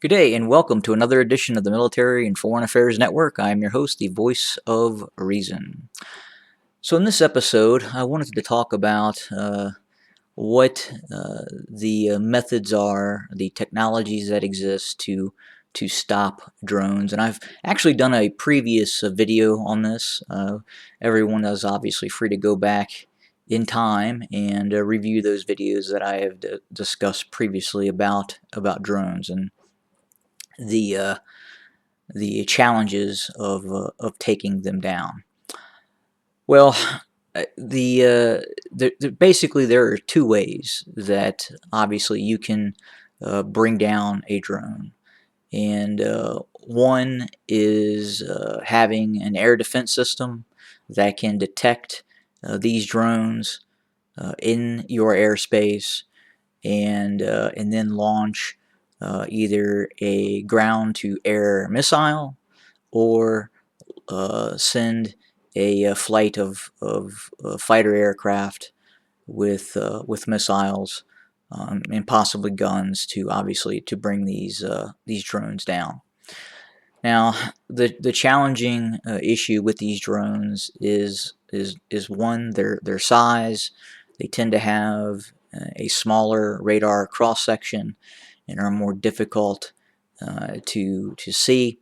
Good day, and welcome to another edition of the Military and Foreign Affairs Network. I am your host, the voice of reason. So, in this episode, I wanted to talk about what the methods are, the technologies that exist to stop drones. And I've actually done a previous video on this. Everyone is obviously free to go back in time and review those videos that I have discussed previously about drones and the the challenges of taking them down. Well, basically there are two ways that obviously you can bring down a drone, and one is having an air defense system that can detect these drones in your airspace and then launch either a ground to air missile or send a flight of fighter aircraft with missiles and possibly guns to obviously to bring these drones down. Now, the challenging issue with these drones is one, their size. They tend to have a smaller radar cross section and are more difficult to see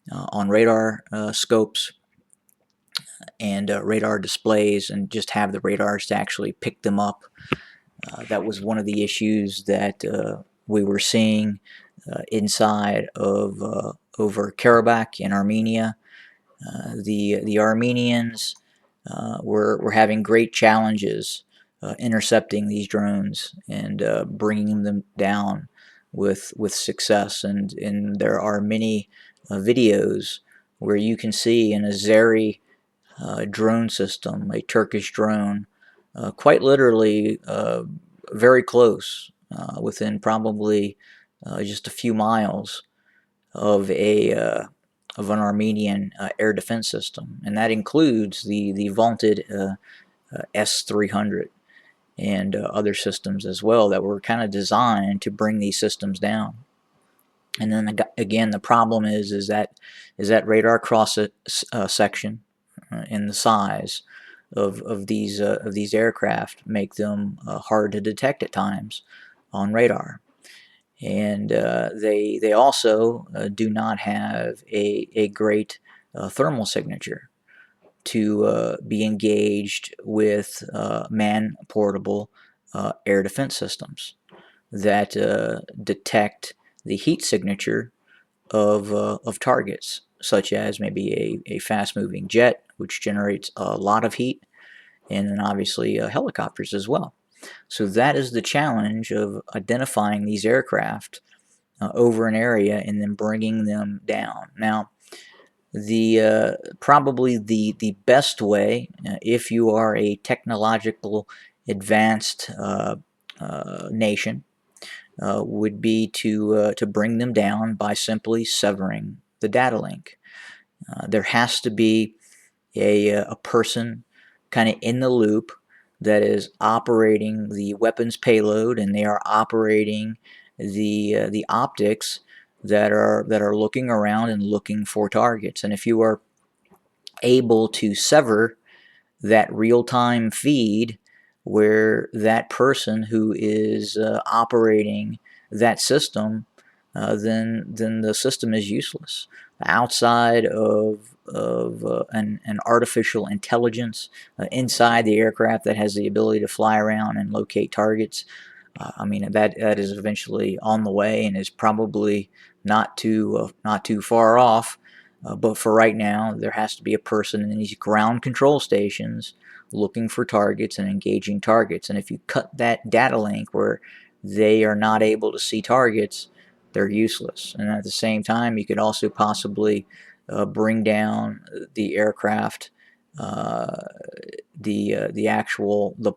on radar scopes and radar displays, and just have the radars to actually pick them up. That was one of the issues that we were seeing inside of over Karabakh in Armenia. The Armenians were having great challenges intercepting these drones and bringing them down with success. And there are many videos where you can see in a Zeri drone system, a Turkish drone, quite literally very close, within probably just a few miles of a of an Armenian air defense system, and that includes the vaunted S-300 and other systems as well that were kind of designed to bring these systems down. And then again, the problem is that radar cross section and the size of these aircraft make them hard to detect at times on radar. And they also do not have a great thermal signature to be engaged with man-portable air defense systems that detect the heat signature of targets, such as maybe a fast-moving jet, which generates a lot of heat, and then obviously helicopters as well. So that is the challenge of identifying these aircraft over an area and then bringing them down. Now, the probably the best way, if you are a technological advanced nation, would be to bring them down by simply severing the data link. There has to be a person kind of in the loop that is operating the weapons payload, and they are operating the optics that are looking around and looking for targets. And if you are able to sever that real-time feed where that person who is operating that system, then the system is useless. Outside of an artificial intelligence inside the aircraft that has the ability to fly around and locate targets, I mean that is eventually on the way and is probably not too far off. But for right now, there has to be a person in these ground control stations looking for targets and engaging targets. And if you cut that data link where they are not able to see targets, they're useless. And at the same time, you could also possibly bring down the aircraft, the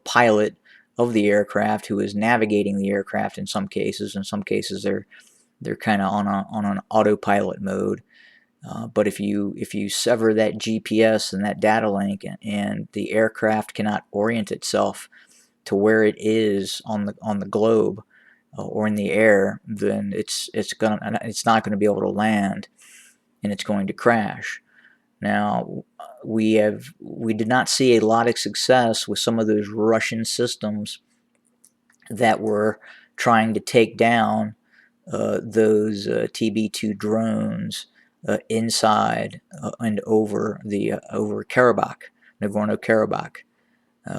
pilot of the aircraft who is navigating the aircraft. In some cases, they're kind of on an autopilot mode. But if you sever that GPS and that data link, and the aircraft cannot orient itself to where it is on the globe, or in the air, then it's not going to be able to land, and it's going to crash. Now, we did not see a lot of success with some of those Russian systems that were trying to take down those TB2 drones inside and over Karabakh, Nagorno-Karabakh.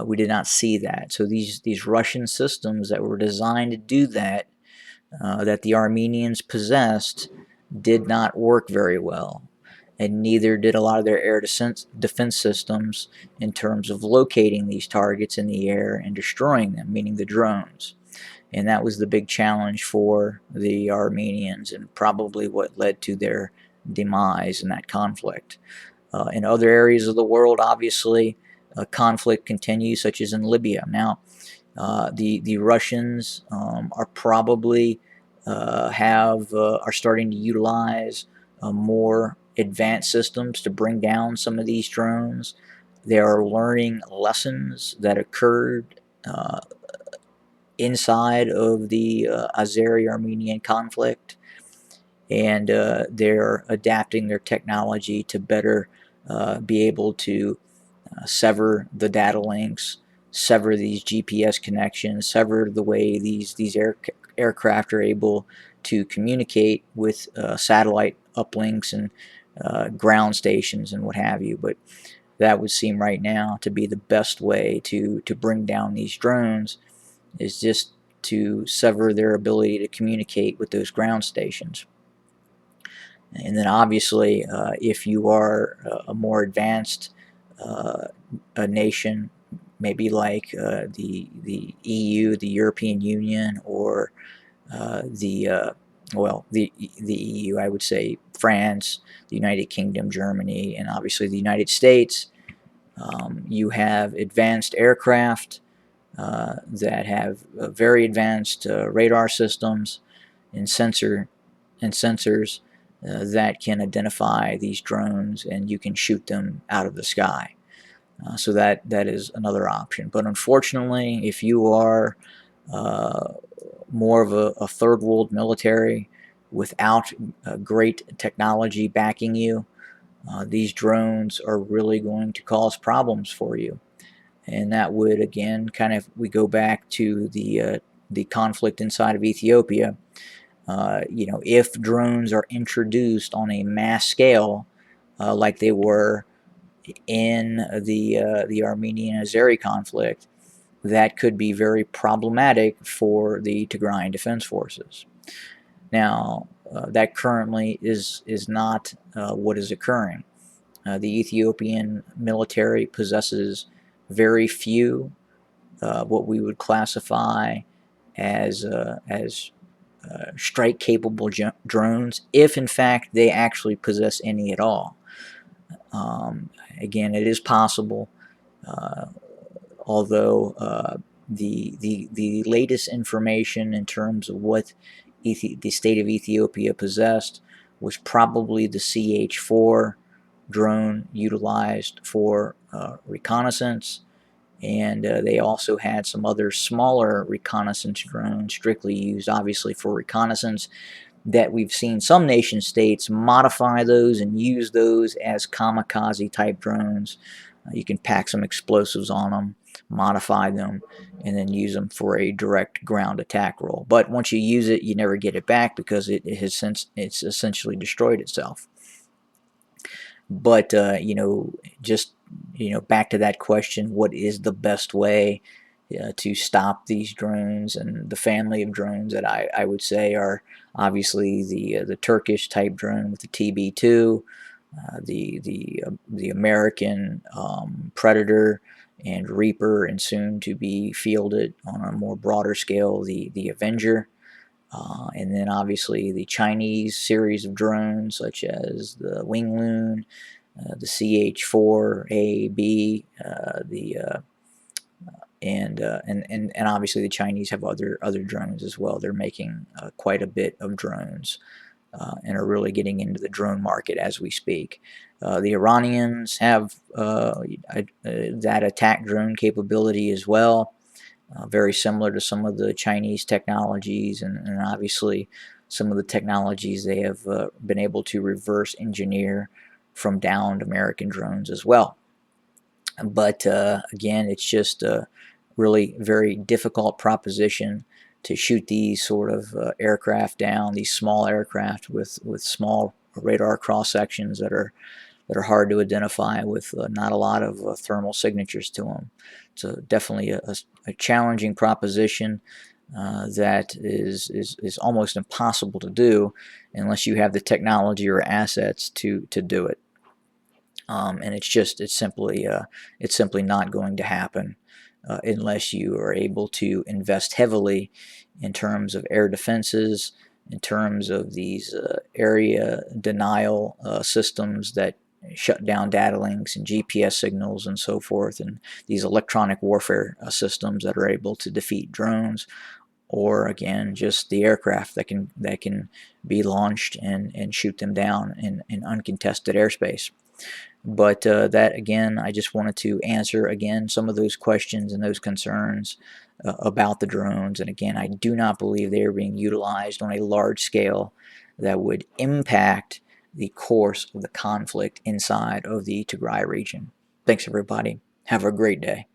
We did not see that. So these Russian systems that were designed to do that, that the Armenians possessed, did not work very well. And neither did a lot of their air defense systems in terms of locating these targets in the air and destroying them, meaning the drones. And that was the big challenge for the Armenians, and probably what led to their demise in that conflict. In other areas of the world, obviously, conflict continues, such as in Libya. Now, the Russians are probably are starting to utilize more advanced systems to bring down some of these drones. They are learning lessons that occurred inside of the Azeri-Armenian conflict, and they're adapting their technology to better be able to sever the data links, sever these GPS connections, sever the way these aircraft are able to communicate with satellite uplinks and ground stations and what have you. But that would seem right now to be the best way to bring down these drones, is just to sever their ability to communicate with those ground stations. And then obviously, if you are a more advanced a nation, maybe like the EU, the European Union, or the EU, I would say France, the United Kingdom, Germany, and obviously the United States. You have advanced aircraft that have very advanced radar systems and sensors that can identify these drones, and you can shoot them out of the sky. So that is another option. But unfortunately, if you are more of a third world military without great technology backing you, these drones are really going to cause problems for you. And that would, again, kind of, we go back to the conflict inside of Ethiopia. If drones are introduced on a mass scale, like they were in the Armenian Azeri conflict, that could be very problematic for the Tigrayan Defense Forces. Now, that currently is not what is occurring. The Ethiopian military possesses very few what we would classify as strike-capable drones, if in fact they actually possess any at all. Again, it is possible, although the latest information in terms of what the state of Ethiopia possessed was probably the CH-4 drone utilized for reconnaissance, and they also had some other smaller reconnaissance drones strictly used obviously for reconnaissance, that we've seen some nation states modify those and use those as kamikaze type drones. You can pack some explosives on them, modify them, and then use them for a direct ground attack role. But once you use it, you never get it back, because it's essentially destroyed itself. But just back to that question, what is the best way to stop these drones? And the family of drones that I would say are obviously the Turkish type drone with the TB2, the American Predator and Reaper, and soon to be fielded on a more broader scale, the Avenger. And then obviously the Chinese series of drones, such as the Wing Loon, the CH-4A, B, and obviously the Chinese have other drones as well. They're making quite a bit of drones and are really getting into the drone market as we speak. The Iranians have that attack drone capability as well. very similar to some of the Chinese technologies, and obviously some of the technologies they have been able to reverse engineer from downed American drones as well. But again, it's just a really very difficult proposition to shoot these sort of aircraft down, these small aircraft with small radar cross sections that are hard to identify with not a lot of thermal signatures to them. So definitely a challenging proposition that is almost impossible to do unless you have the technology or assets to do it. And it's simply not going to happen unless you are able to invest heavily in terms of air defenses, in terms of these area denial systems that shut down data links and GPS signals and so forth, and these electronic warfare systems that are able to defeat drones, or again just the aircraft that can be launched and shoot them down in uncontested airspace. But that again, I just wanted to answer again some of those questions and those concerns about the drones. And again, I do not believe they are being utilized on a large scale that would impact the course of the conflict inside of the Tigray region. Thanks, everybody. Have a great day.